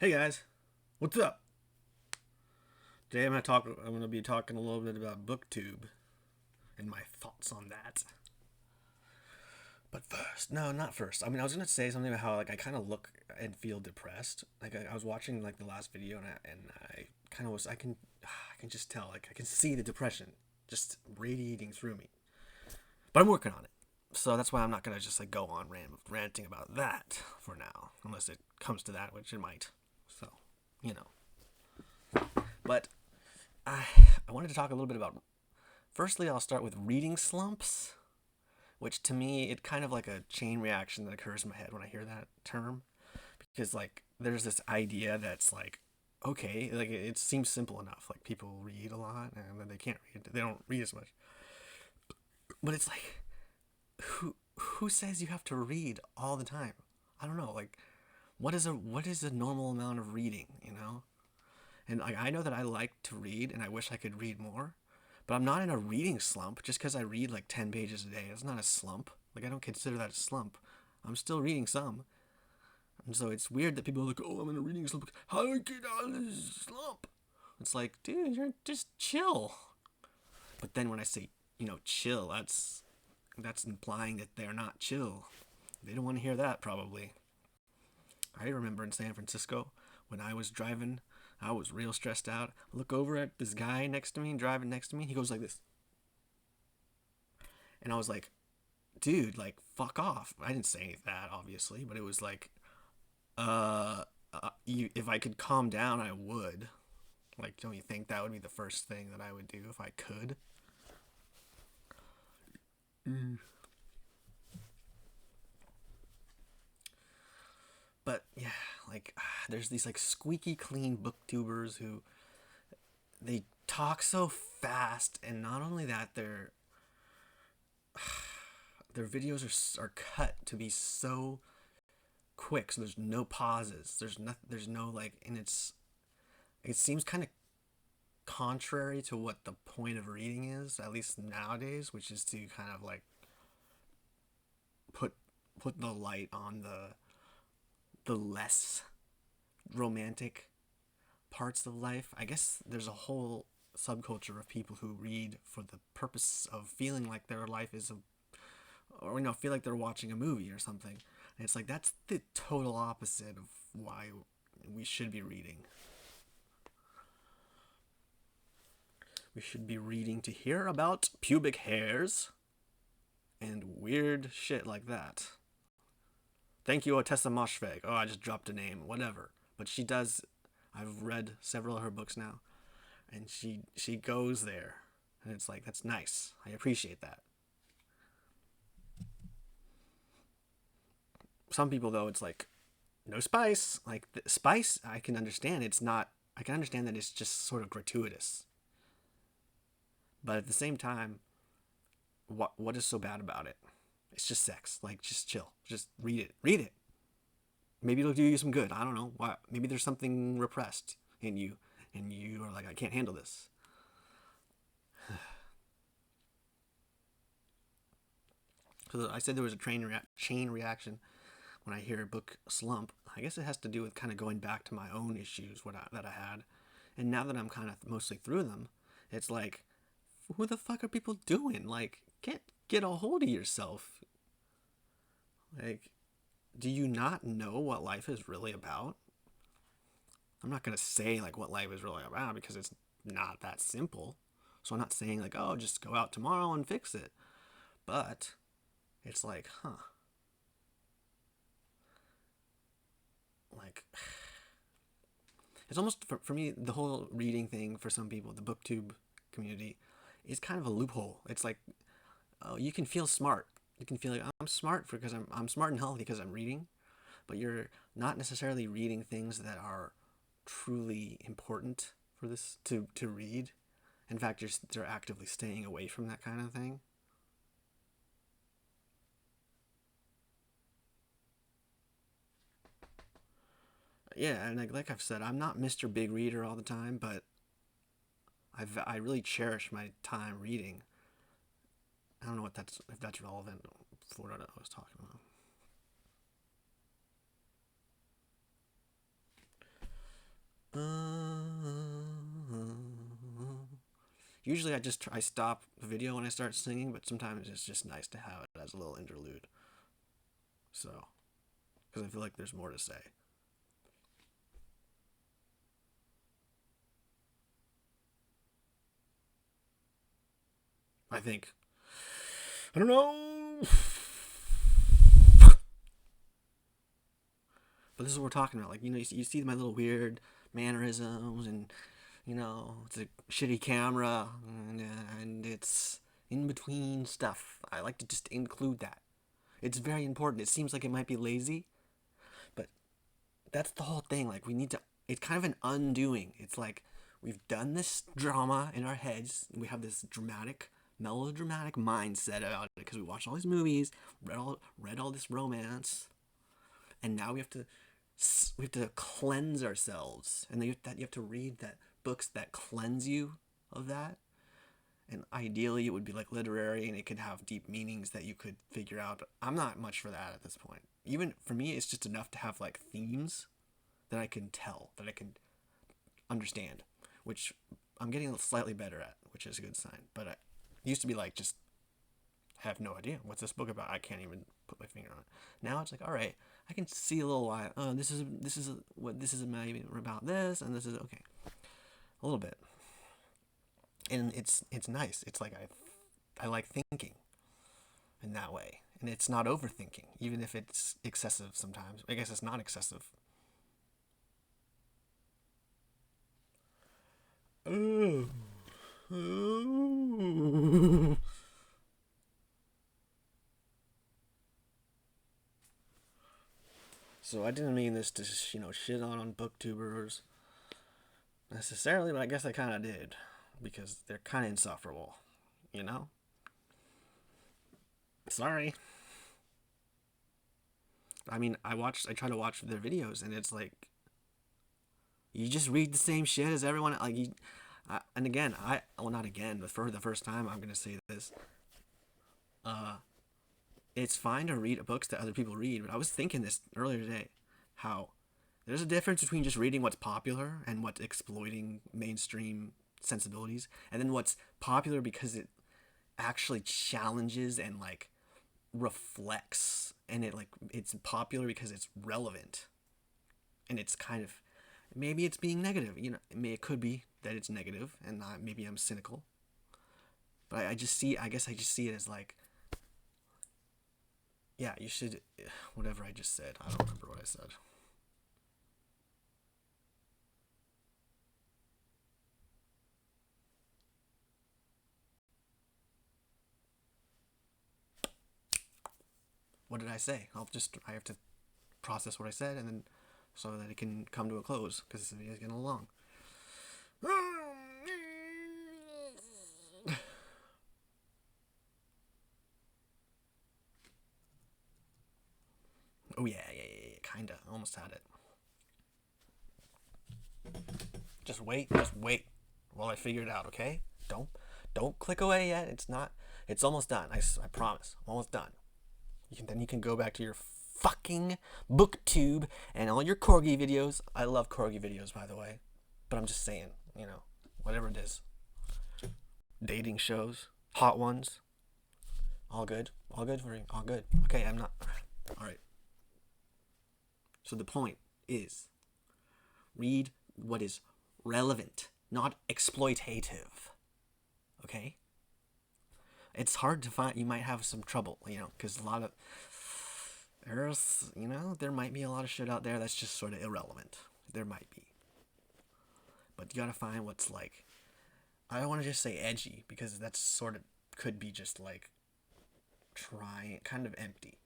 Hey guys, what's up? Today I'm gonna be talking a little bit about booktube and my thoughts on that. But first, no, not first. I was gonna say something about how I kind of look and feel depressed. I was watching the last video and I kind of was I can just tell I can see the depression just radiating through me. But I'm working on it. So that's why I'm not gonna just go on ranting about that for now, unless it comes to that, which it might. So, you know. But I I wanted to talk a little bit about. Firstly, I'll start with reading slumps, which to me it kind of like a chain reaction that occurs in my head when I hear that term, because there's this idea that's okay, it seems simple enough. Like people read a lot and then they don't read as much. But it's who says you have to read all the time? I don't know. What is a normal amount of reading? And I know that I like to read and I wish I could read more, but I'm not in a reading slump just because I read 10 pages a day. It's not a slump. I don't consider that a slump. I'm still reading some. And so it's weird that people are like, oh, I'm in a reading slump. How do I get out of this slump? It's like, dude, you're just chill. But then when I say, chill, that's implying that they're not chill. They don't want to hear that, probably. I remember in San Francisco when I was driving, I was real stressed out. I look over at this guy next to me, driving next to me. He goes like this. And I was like, dude, fuck off. I didn't say that, obviously, but it was if I could calm down, I would. Don't you think that would be the first thing that I would do if I could? Mm. But yeah, there's these squeaky clean booktubers who they talk so fast, and not only that, their videos are cut to be so quick, so there's no pauses. There's no and it seems kind of contrary to what the point of reading is, at least nowadays, which is to kind of put put the light on the less romantic parts of life. I guess there's a whole subculture of people who read for the purpose of feeling like their life is or feel like they're watching a movie or something. And it's that's the total opposite of why we should be reading. We should be reading to hear about pubic hairs and weird shit like that. Thank you, Otessa Moshfegh. Oh, I just dropped a name. Whatever. But she does. I've read several of her books now, and she goes there, and it's that's nice. I appreciate that. Some people though, it's no spice. Spice, I can understand. It's not. I can understand that it's just sort of gratuitous. But at the same time, what is so bad about it? It's just sex. Just chill. Just read it. Read it. Maybe it'll do you some good. I don't know. Why? Maybe there's something repressed in you, and you are I can't handle this. So I said there was a chain reaction when I hear a book slump. I guess it has to do with kind of going back to my own issues that I had, and now that I'm kind of mostly through them, it's who the fuck are people doing? Get a hold of yourself. Do you not know what life is really about? I'm not gonna say what life is really about because it's not that simple. So I'm not saying oh, just go out tomorrow and fix it. But it's huh. It's almost for me, the whole reading thing for some people, the booktube community, is kind of a loophole. It's oh, you can feel smart. You can feel I'm smart because I'm smart and healthy because I'm reading, but you're not necessarily reading things that are truly important for this to read. In fact, they're actively staying away from that kind of thing. Yeah, and like I've said, I'm not Mr. Big Reader all the time, but I really cherish my time reading. I don't know if that's relevant for what I was talking about. Usually I stop the video when I start singing, but sometimes it's just nice to have it as a little interlude. So, because I feel like there's more to say. I think. I don't know. But this is what we're talking about. Like, you see my little weird mannerisms, and, it's a shitty camera, and it's in between stuff. I like to just include that. It's very important. It seems like it might be lazy, but that's the whole thing. Like, it's kind of an undoing. It's like, we've done this drama in our heads. We have this melodramatic mindset about it because we watched all these movies, read all this romance, and now we have to cleanse ourselves, and you have to read books that cleanse you of that. And ideally, it would be like literary, and it could have deep meanings that you could figure out. But I'm not much for that at this point. Even for me, it's just enough to have like themes that I can tell, that I can understand, which I'm getting slightly better at, which is a good sign. But I used to be like, just have no idea what's this book about. I can't even put my finger on it. Now it's like, all right, I can see a little while. Oh, this is maybe about this, and this is okay, a little bit. And it's nice. It's like I like thinking in that way, and it's not overthinking, even if it's excessive sometimes. I guess it's not excessive. Oh. So I didn't mean this to shit on booktubers necessarily, but I guess I kind of did, because they're kind of insufferable, Sorry. I mean, I try to watch their videos, and it's like, you just read the same shit as everyone. Like, and again, not again, but for the first time, I'm gonna say this. It's fine to read books that other people read, but I was thinking this earlier today, how there's a difference between just reading what's popular and what's exploiting mainstream sensibilities, and then what's popular because it actually challenges and like reflects, and it's popular because it's relevant, and it's kind of, maybe it's being negative. It could be that it's negative, and maybe I'm cynical, but I guess I just see it as like, yeah, you should, whatever I just said. I don't remember what I said. What did I say? I have to process what I said, and then so that it can come to a close, because this video is getting long. Oh yeah, kinda. Almost had it. Just wait while I figure it out, okay? Don't click away yet. It's almost done. I promise. I'm almost done. Then you can go back to your fucking booktube and all your corgi videos. I love corgi videos, by the way. But I'm just saying, whatever it is. Dating shows, hot ones. All good. All good for you. All good. Okay, I'm not. All right. So the point is, read what is relevant, not exploitative. Okay? It's hard to find. You might have some trouble, because there might be a lot of shit out there that's just sort of irrelevant. There might be. But you gotta find what's like, I don't want to just say edgy, because that's sort of, could be just like, kind of empty.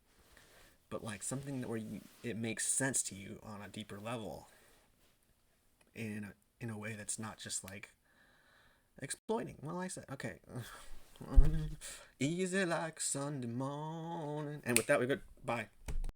But like something where it makes sense to you on a deeper level, in a way that's not just like exploiting. Well, I said, okay. Easy like Sunday morning. And with that, we're good. Bye.